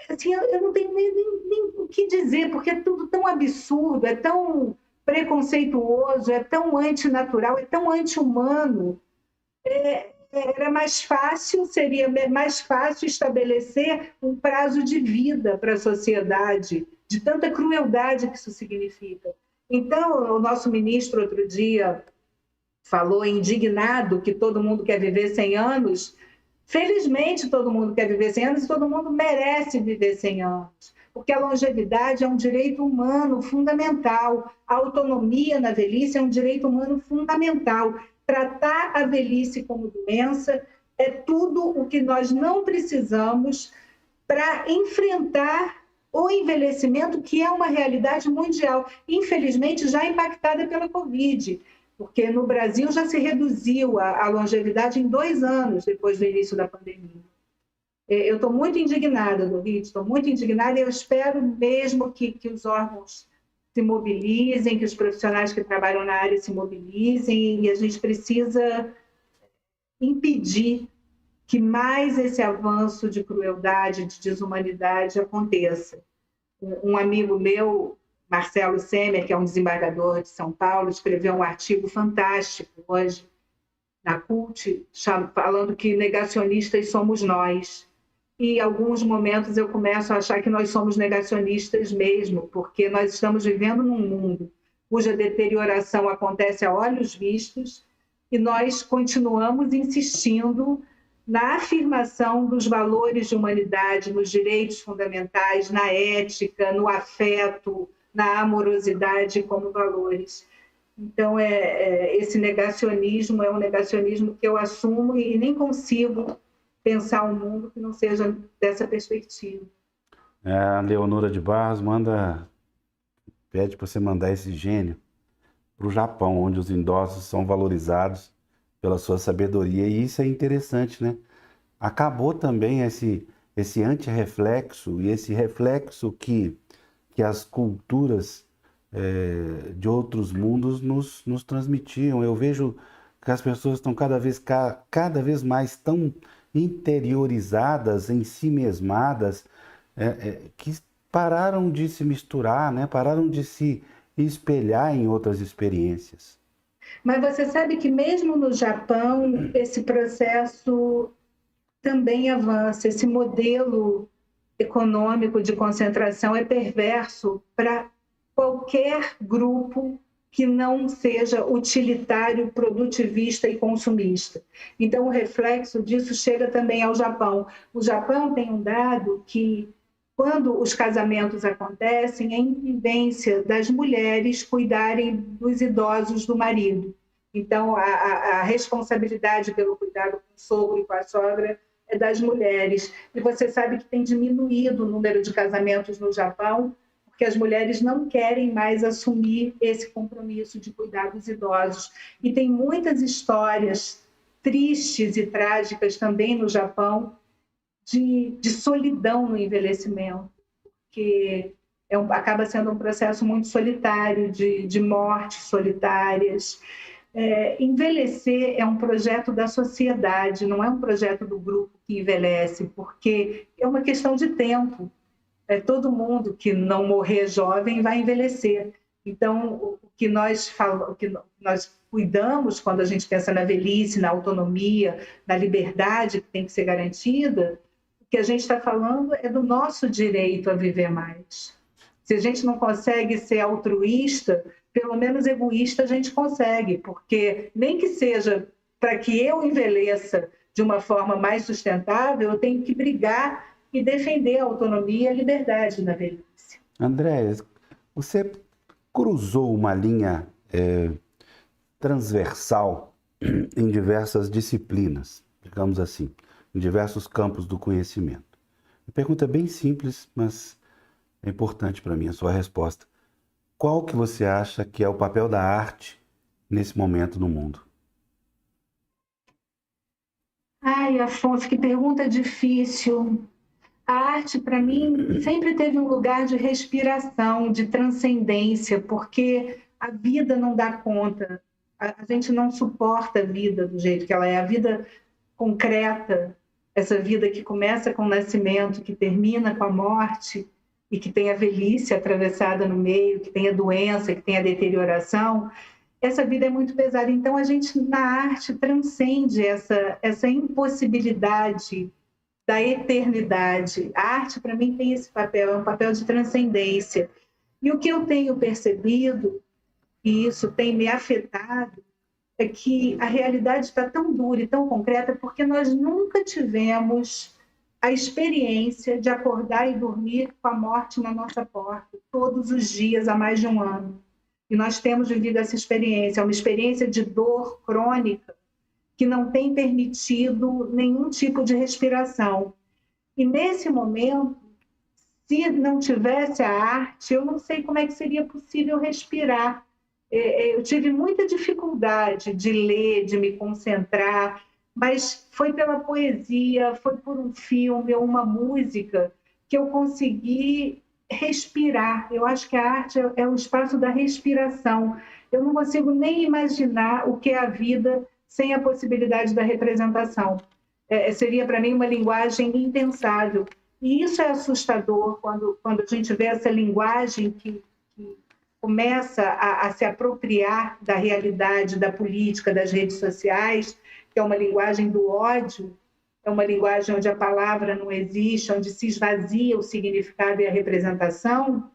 assim, eu não tenho nem o que dizer, porque é tudo tão absurdo, é tão preconceituoso, é tão antinatural, é tão anti-humano. Seria mais fácil estabelecer um prazo de vida para a sociedade, de tanta crueldade que isso significa. Então, o nosso ministro, outro dia, falou indignado que todo mundo quer viver 100 anos. Felizmente, todo mundo quer viver 100 anos e todo mundo merece viver 100 anos, porque a longevidade é um direito humano fundamental, a autonomia na velhice é um direito humano fundamental. Tratar a velhice como doença é tudo o que nós não precisamos para enfrentar o envelhecimento, que é uma realidade mundial, infelizmente já impactada pela Covid, porque no Brasil já se reduziu a longevidade em 2 anos depois do início da pandemia. Eu estou muito indignada, Dorit, estou muito indignada e eu espero mesmo que os órgãos se mobilizem, que os profissionais que trabalham na área se mobilizem, e a gente precisa impedir que mais esse avanço de crueldade, de desumanidade aconteça. Um amigo meu, Marcelo Semer, que é um desembargador de São Paulo, escreveu um artigo fantástico hoje na CULT, falando que negacionistas somos nós. E em alguns momentos eu começo a achar que nós somos negacionistas mesmo, porque nós estamos vivendo num mundo cuja deterioração acontece a olhos vistos e nós continuamos insistindo na afirmação dos valores de humanidade, nos direitos fundamentais, na ética, no afeto, na amorosidade como valores. Então, esse negacionismo é um negacionismo que eu assumo e nem consigo pensar um mundo que não seja dessa perspectiva. A Leonora de Barros pede para você mandar esse gênio para o Japão, onde os idosos são valorizados pela sua sabedoria. E isso é interessante, né? Acabou também esse antirreflexo e esse reflexo que as culturas de outros mundos nos transmitiam. Eu vejo que as pessoas estão cada vez mais tão interiorizadas, em si mesmadas, que pararam de se misturar, né? Pararam de se espelhar em outras também avança. Esse modelo econômico de concentração é perverso para qualquer grupo que não seja utilitário, produtivista e consumista. Então, o reflexo disso chega também ao Japão. O Japão tem um dado que, quando os casamentos acontecem, é incumbência das mulheres cuidarem dos idosos do marido. Então, a responsabilidade pelo cuidado com o sogro e com a sogra é das mulheres. E você sabe que tem diminuído o número de casamentos no Japão, porque as mulheres não querem mais assumir esse compromisso de cuidar dos idosos. E tem muitas histórias tristes e trágicas também no Japão de solidão no envelhecimento, que acaba sendo um processo muito solitário, de mortes solitárias. Envelhecer é um projeto da sociedade, não é um projeto do grupo que envelhece, porque é uma questão de tempo. Todo mundo que não morrer jovem vai envelhecer. Então, o que nós cuidamos quando a gente pensa na velhice, na autonomia, na liberdade que tem que ser garantida, o que a gente está falando é do nosso direito a viver mais. Se a gente não consegue ser altruísta, pelo menos egoísta a gente consegue, porque nem que seja para que eu envelheça de uma forma mais sustentável, eu tenho que brigar e defender a autonomia e a liberdade na velhice. Andréia, você cruzou uma linha transversal em diversas disciplinas, digamos assim, em diversos campos do conhecimento. Uma pergunta bem simples, mas é importante para mim a sua resposta. Qual que você acha que é o papel da arte nesse momento no mundo? Ai, Afonso, que pergunta difícil. A arte, para mim, sempre teve um lugar de respiração, de transcendência, porque a vida não dá conta. A gente não suporta a vida do jeito que ela é. A vida concreta, essa vida que começa com o nascimento, que termina com a morte e que tem a velhice atravessada no meio, que tem a doença, que tem a deterioração, essa vida é muito pesada. Então, a gente, na arte, transcende essa impossibilidade da eternidade. A arte, para mim, tem esse papel, é um papel de transcendência. E o que eu tenho percebido, e isso tem me afetado, é que a realidade está tão dura e tão concreta porque nós nunca tivemos a experiência de acordar e dormir com a morte na nossa porta, todos os dias, há mais de um ano. E nós temos vivido essa experiência, uma experiência de dor crônica, que não tem permitido nenhum tipo de respiração. E nesse momento, se não tivesse a arte, eu não sei como é que seria possível respirar. Eu tive muita dificuldade de ler, de me concentrar, mas foi pela poesia, foi por um filme ou uma música que eu consegui respirar. Eu acho que a arte é o espaço da respiração. Eu não consigo nem imaginar o que é a vida sem a possibilidade da representação. Seria, para mim, uma linguagem impensável. E isso é assustador quando a gente vê essa linguagem que começa a se apropriar da realidade, da política, das redes sociais, que é uma linguagem do ódio, é uma linguagem onde a palavra não existe, onde se esvazia o significado e a representação.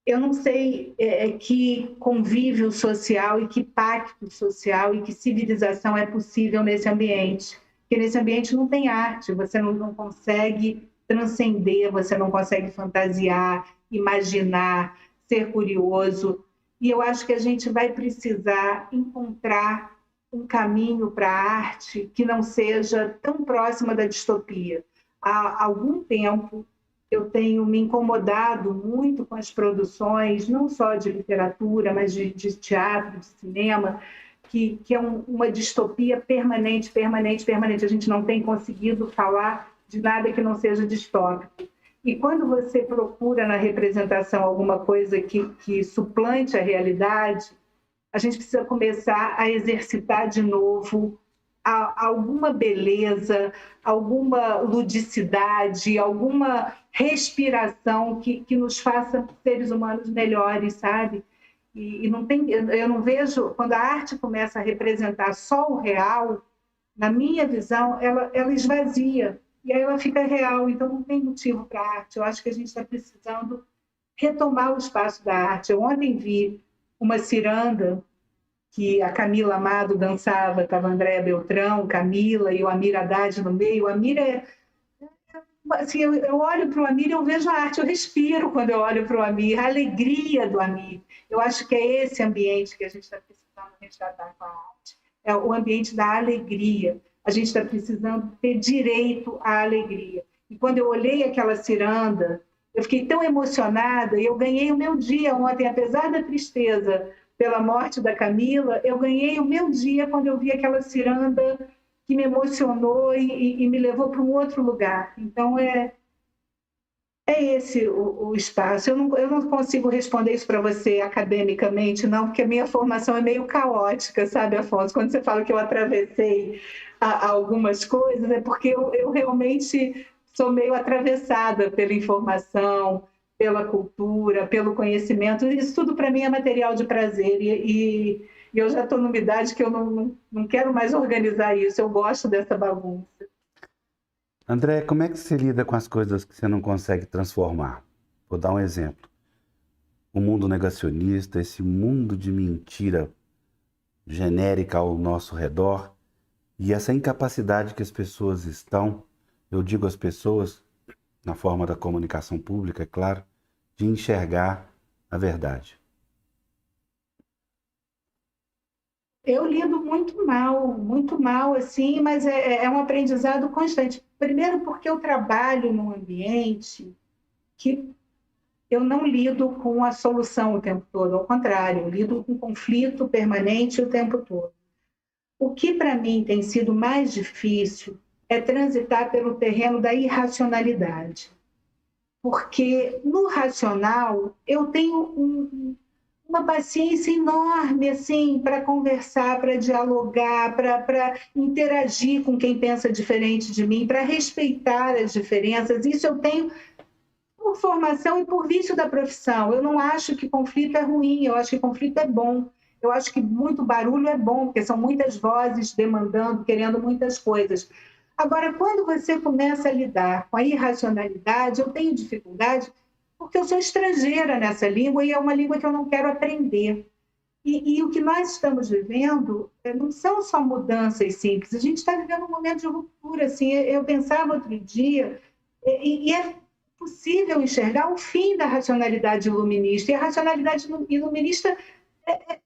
Eu não sei que convívio social e que pacto social e que civilização é possível nesse ambiente. Porque nesse ambiente não tem arte, você não consegue transcender, você não consegue fantasiar, imaginar, ser curioso. E eu acho que a gente vai precisar encontrar um caminho para a arte que não seja tão próxima da distopia. Há algum tempo, eu tenho me incomodado muito com as produções, não só de literatura, mas de teatro, de cinema, que é uma distopia permanente, permanente, permanente. A gente não tem conseguido falar de nada que não seja distópico. E quando você procura na representação alguma coisa que suplante a realidade, a gente precisa começar a exercitar de novo alguma beleza, alguma ludicidade, alguma respiração que nos faça seres humanos melhores, sabe? E não tem, eu não vejo, quando a arte começa a representar só o real, na minha visão, ela esvazia, e aí ela fica real, então não tem motivo para a arte. Eu acho que a gente está precisando retomar o espaço da arte. Eu ontem vi uma ciranda que a Camila Amado dançava, estava a Andréa Beltrão, Camila e o Amir Haddad no meio. O Amir é... Assim, eu olho para o Amir e eu vejo a arte, eu respiro quando eu olho para o Amir, a alegria do Amir. Eu acho que é esse ambiente que a gente está precisando resgatar com a arte. É o ambiente da alegria. A gente está precisando ter direito à alegria. E quando eu olhei aquela ciranda, eu fiquei tão emocionada e eu ganhei o meu dia ontem, apesar da tristeza pela morte da Camila, eu ganhei o meu dia quando eu vi aquela ciranda que me emocionou e me levou para um outro lugar. Então, é esse o espaço. Eu não consigo responder isso para você academicamente, não, porque a minha formação é meio caótica, sabe, Afonso? Quando você fala que eu atravessei algumas coisas, é porque eu realmente sou meio atravessada pela informação, pela cultura, pelo conhecimento. Isso tudo para mim é material de prazer e eu já estou numa idade que eu não quero mais organizar isso. Eu gosto dessa bagunça. André, como é que você lida com as coisas que você não consegue transformar? Vou dar um exemplo. O mundo negacionista, esse mundo de mentira genérica ao nosso redor e essa incapacidade que as pessoas estão, eu digo as pessoas, na forma da comunicação pública, é claro, de enxergar a verdade. Eu lido muito mal, assim, mas é um aprendizado constante. Primeiro, porque eu trabalho num ambiente que eu não lido com a solução o tempo todo, ao contrário, eu lido com conflito permanente o tempo todo. O que para mim tem sido mais difícil é transitar pelo terreno da irracionalidade, porque no racional eu tenho uma paciência enorme assim para conversar, para dialogar, para interagir com quem pensa diferente de mim, para respeitar as diferenças. Isso eu tenho por formação e por vício da profissão. Eu não acho que conflito é ruim, eu acho que conflito é bom. Eu acho que muito barulho é bom, porque são muitas vozes demandando, querendo muitas coisas. Agora, quando você começa a lidar com a irracionalidade, eu tenho dificuldade, porque eu sou estrangeira nessa língua e é uma língua que eu não quero aprender. E o que nós estamos vivendo não são só mudanças simples, a gente está vivendo um momento de ruptura. Assim, eu pensava outro dia, e é possível enxergar o fim da racionalidade iluminista, e a racionalidade iluminista é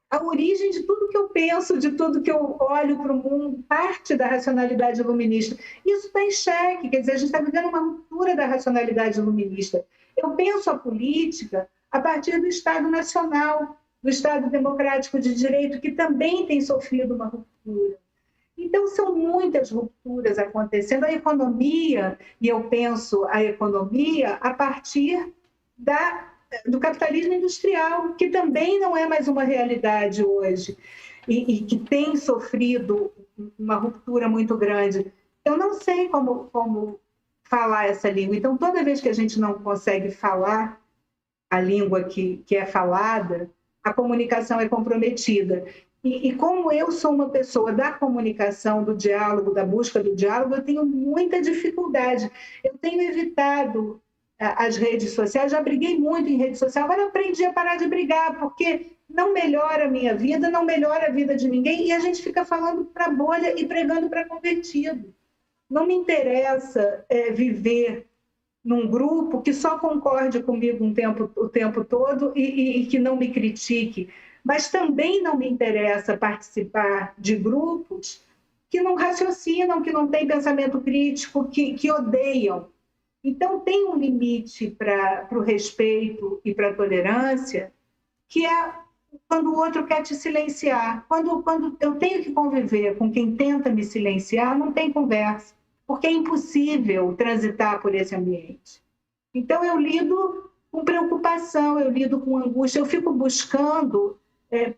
a origem de tudo que eu penso, de tudo que eu olho para o mundo, parte da racionalidade iluminista. Isso está em xeque, quer dizer, a gente está vivendo uma ruptura da racionalidade iluminista. Eu penso a política a partir do Estado Nacional, do Estado Democrático de Direito, que também tem sofrido uma ruptura. Então, são muitas rupturas acontecendo. A economia, e eu penso a economia a partir do capitalismo industrial, que também não é mais uma realidade hoje, e que tem sofrido uma ruptura muito grande. Eu não sei como falar essa língua. Então, toda vez que a gente não consegue falar a língua que é falada, a comunicação é comprometida. E como eu sou uma pessoa da comunicação, do diálogo, da busca do diálogo, eu tenho muita dificuldade. Eu tenho evitado as redes sociais, já briguei muito em rede social, agora eu aprendi a parar de brigar, porque não melhora a minha vida, não melhora a vida de ninguém, e a gente fica falando para bolha e pregando para convertido. Não me interessa viver num grupo que só concorde comigo o tempo todo e que não me critique, mas também não me interessa participar de grupos que não raciocinam, que não têm pensamento crítico, que odeiam. Então, tem um limite para o respeito e para a tolerância, que é quando o outro quer te silenciar. Quando eu tenho que conviver com quem tenta me silenciar, não tem conversa, porque é impossível transitar por esse ambiente. Então, eu lido com preocupação, eu lido com angústia, eu fico buscando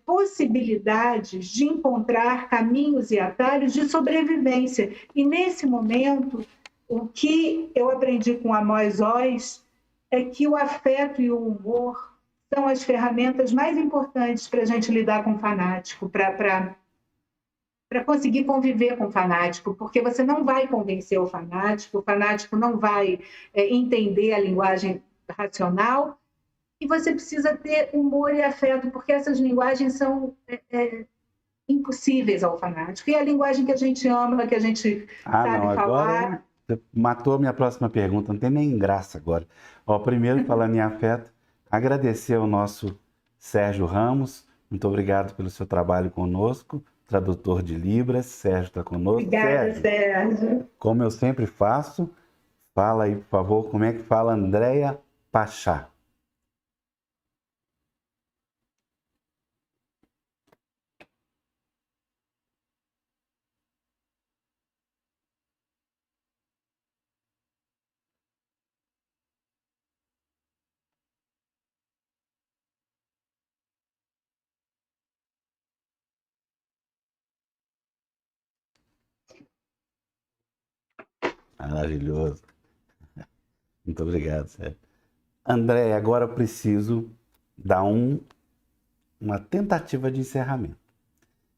possibilidades de encontrar caminhos e atalhos de sobrevivência. E, nesse momento, o que eu aprendi com Amos Oz é que o afeto e o humor são as ferramentas mais importantes para a gente lidar com o fanático, para para conseguir conviver com o fanático, porque você não vai convencer o fanático não vai entender a linguagem racional, e você precisa ter humor e afeto, porque essas linguagens são impossíveis ao fanático. E a linguagem que a gente ama, que a gente sabe não, falar. agora você matou a minha próxima pergunta, não tem nem graça agora. Ó, primeiro, falando em afeto, agradecer ao nosso Sérgio Ramos, muito obrigado pelo seu trabalho conosco, tradutor de Libras, Sérgio está conosco. Obrigada, Sérgio. Como eu sempre faço, fala aí, por favor, como é que fala Andréia Pachá? Maravilhoso. Muito obrigado, Sérgio. André, agora eu preciso dar uma tentativa de encerramento.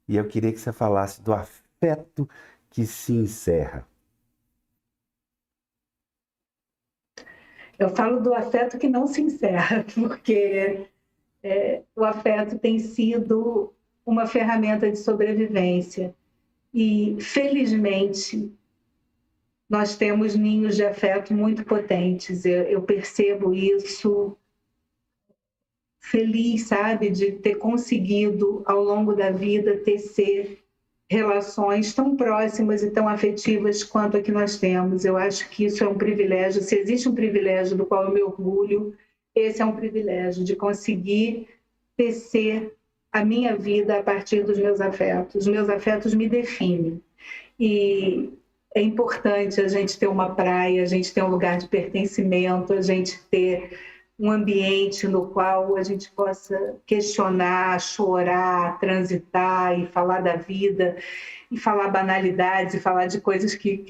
E eu queria que você falasse do afeto que se encerra. Eu falo do afeto que não se encerra, porque o afeto tem sido uma ferramenta de sobrevivência. E, felizmente, nós temos ninhos de afeto muito potentes. Eu percebo isso feliz, sabe, de ter conseguido, ao longo da vida, tecer relações tão próximas e tão afetivas quanto a que nós temos. Eu acho que isso é um privilégio. Se existe um privilégio do qual eu me orgulho, esse é um privilégio de conseguir tecer a minha vida a partir dos meus afetos. Os meus afetos me definem. E é importante a gente ter uma praia, a gente ter um lugar de pertencimento, a gente ter um ambiente no qual a gente possa questionar, chorar, transitar e falar da vida, e falar banalidades, e falar de coisas que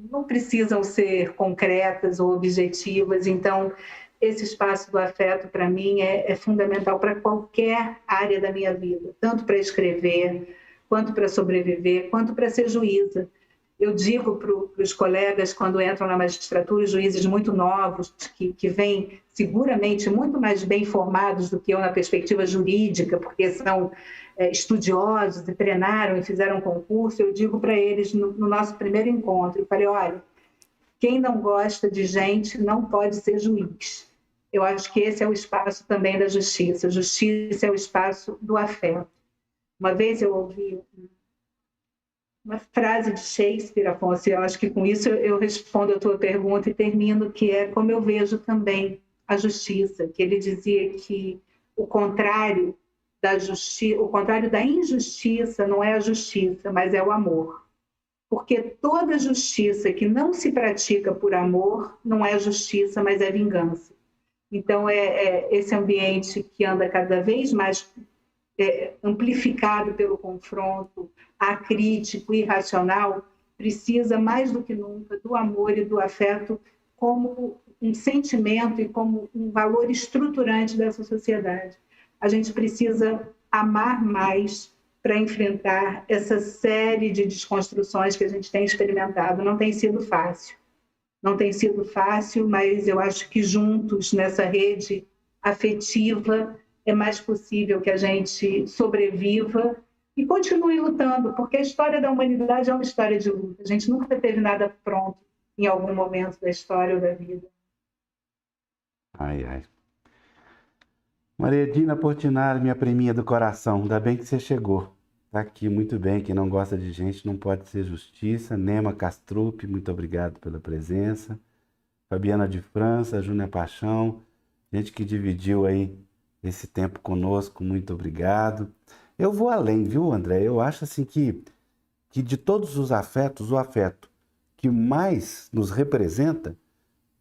não precisam ser concretas ou objetivas. Então, esse espaço do afeto, para mim, é fundamental para qualquer área da minha vida, tanto para escrever, quanto para sobreviver, quanto para ser juíza. Eu digo para os colegas, quando entram na magistratura, juízes muito novos, que vêm seguramente muito mais bem formados do que eu na perspectiva jurídica, porque são estudiosos e treinaram e fizeram concurso, eu digo para eles no nosso primeiro encontro, eu falei, olha, quem não gosta de gente não pode ser juiz. Eu acho que esse é o espaço também da justiça. A justiça é o espaço do afeto. Uma vez eu ouvi uma frase de Shakespeare, Afonso, e eu acho que com isso eu respondo a tua pergunta e termino, que é como eu vejo também a justiça, que ele dizia que o contrário da injustiça não é a justiça, mas é o amor. Porque toda justiça que não se pratica por amor não é justiça, mas é vingança. Então, esse ambiente que anda cada vez mais amplificado pelo confronto acrítico, irracional, precisa mais do que nunca do amor e do afeto como um sentimento e como um valor estruturante dessa sociedade. A gente precisa amar mais para enfrentar essa série de desconstruções que a gente tem experimentado. Não tem sido fácil. Não tem sido fácil, mas eu acho que juntos, nessa rede afetiva, é mais possível que a gente sobreviva e continue lutando, porque a história da humanidade é uma história de luta. A gente nunca teve nada pronto em algum momento da história ou da vida. Ai, ai. Maria Edina Portinari, minha priminha do coração, ainda bem que você chegou. Está aqui muito bem, quem não gosta de gente não pode ser justiça. Nema Castrup, muito obrigado pela presença. Fabiana de França, Júnia Paixão, gente que dividiu aí esse tempo conosco, muito obrigado. Eu vou além, viu, André? Eu acho assim que de todos os afetos, o afeto que mais nos representa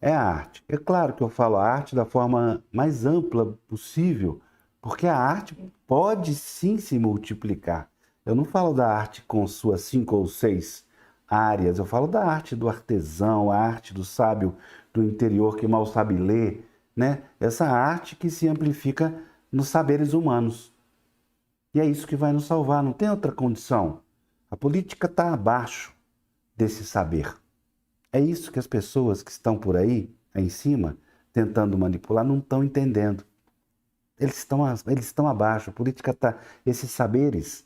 é a arte. É claro que eu falo a arte da forma mais ampla possível, porque a arte pode sim se multiplicar. Eu não falo da arte com suas 5 ou 6 áreas, eu falo da arte do artesão, a arte do sábio do interior que mal sabe ler, né? Essa arte que se amplifica nos saberes humanos. E é isso que vai nos salvar, não tem outra condição. A política está abaixo desse saber. É isso que as pessoas que estão por aí em cima, tentando manipular, não estão entendendo. Eles estão abaixo. A política está... Esses saberes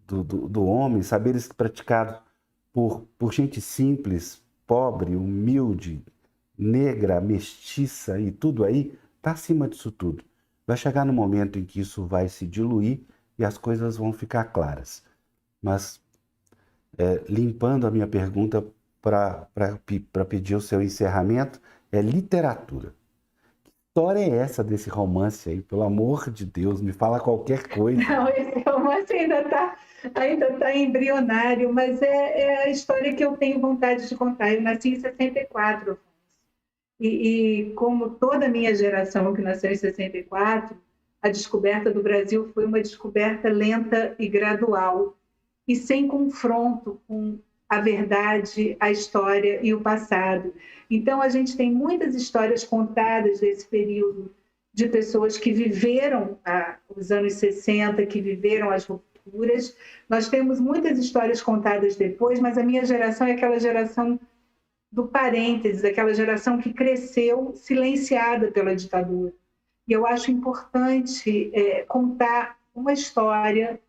do homem, saberes praticados por gente simples, pobre, humilde, negra, mestiça e tudo aí, está acima disso tudo. Vai chegar no momento em que isso vai se diluir e as coisas vão ficar claras. Mas, limpando a minha pergunta para pedir o seu encerramento, é literatura. Que história é essa desse romance aí? Pelo amor de Deus, me fala qualquer coisa. Não, esse romance ainda tá embrionário, mas é a história que eu tenho vontade de contar. Eu nasci em 64, e como toda a minha geração que nasceu em 64, a descoberta do Brasil foi uma descoberta lenta e gradual, e sem confronto com a verdade, a história e o passado. Então, a gente tem muitas histórias contadas desse período, de pessoas que viveram os anos 60, que viveram as rupturas. Nós temos muitas histórias contadas depois, mas a minha geração é aquela geração do parênteses, aquela geração que cresceu silenciada pela ditadura. E eu acho importante contar uma história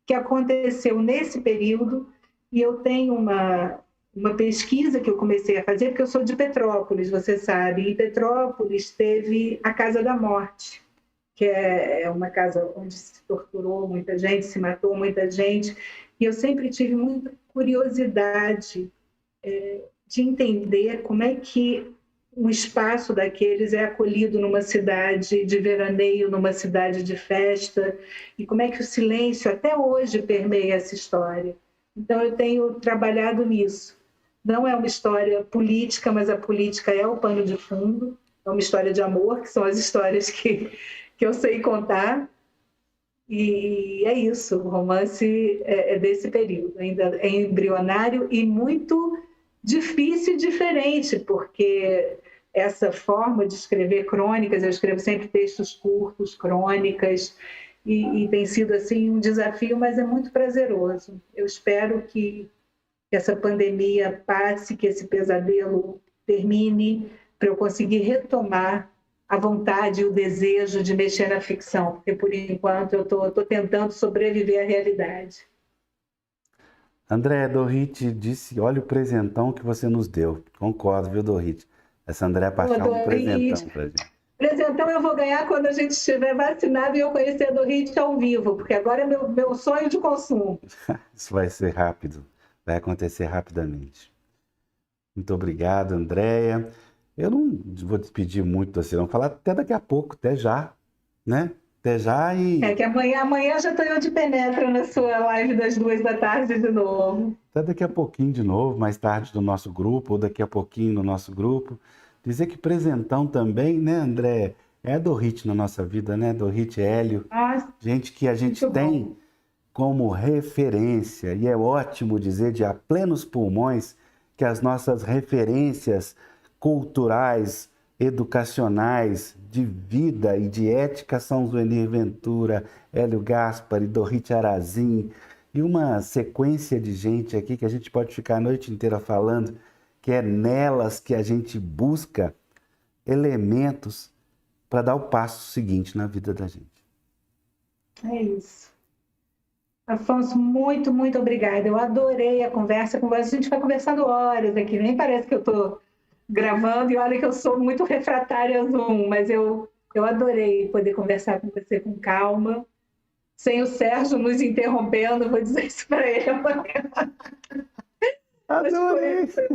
que aconteceu nesse período, e eu tenho uma pesquisa que eu comecei a fazer, porque eu sou de Petrópolis, você sabe, e em Petrópolis teve a Casa da Morte, que é uma casa onde se torturou muita gente, se matou muita gente, e eu sempre tive muita curiosidade de entender como é que um espaço daqueles é acolhido numa cidade de veraneio, numa cidade de festa, e como é que o silêncio até hoje permeia essa história. Então, eu tenho trabalhado nisso. Não é uma história política, mas a política é o pano de fundo, é uma história de amor, que são as histórias que eu sei contar, e é isso, o romance é desse período, ainda é embrionário e muito difícil e diferente, porque essa forma de escrever crônicas, eu escrevo sempre textos curtos, crônicas, e tem sido assim um desafio, mas é muito prazeroso. Eu espero que essa pandemia passe, que esse pesadelo termine, para eu conseguir retomar a vontade e o desejo de mexer na ficção, porque por enquanto eu estou tentando sobreviver à realidade. André, Dorit disse, olha o presentão que você nos deu. Concordo, viu, Dorit? Essa André Paixão é um presentão pra gente. Presentão eu vou ganhar quando a gente estiver vacinado e eu conhecer a Dorit ao vivo, porque agora é meu sonho de consumo. Isso vai ser rápido, vai acontecer rapidamente. Muito obrigado, Andréia. Eu não vou despedir muito assim, não. Falar até daqui a pouco, até já, né? Até já e... É que amanhã já estou eu de penetra na sua live das 2 da tarde de novo. Até daqui a pouquinho de novo, mais tarde no nosso grupo, ou daqui a pouquinho no nosso grupo. Dizer que presentão também, né, André? É Dorit na nossa vida, né? Dorit, Hélio. Gente que a gente tem como referência. E é ótimo dizer de a plenos pulmões que as nossas referências culturais, educacionais, de vida e de ética são Zuenir Ventura, Hélio Gaspari, Dorit Arazin e uma sequência de gente aqui que a gente pode ficar a noite inteira falando, que é nelas que a gente busca elementos para dar o passo seguinte na vida da gente. É isso. Afonso, muito, muito obrigada. Eu adorei a conversa com você. A gente vai conversando horas aqui, nem parece que eu estou gravando, e olha que eu sou muito refratária a Zoom, mas eu adorei poder conversar com você com calma, sem o Sérgio nos interrompendo, vou dizer isso para ele amanhã. Adorei! Foi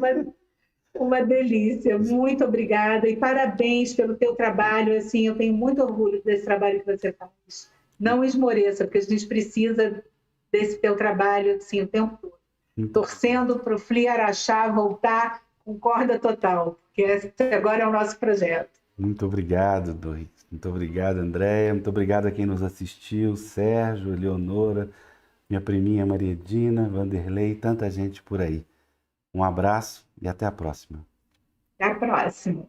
uma delícia, muito obrigada e parabéns pelo teu trabalho, assim, eu tenho muito orgulho desse trabalho que você faz. Não esmoreça, porque a gente precisa desse teu trabalho, assim, o tempo todo. Torcendo para o FLI Araxá voltar com corda total, porque esse agora é o nosso projeto. Muito obrigado, Dorit. Muito obrigado, Andréia. Muito obrigado a quem nos assistiu, Sérgio, Eleonora, minha priminha Maria Dina, Vanderlei, tanta gente por aí. Um abraço e até a próxima. Até a próxima.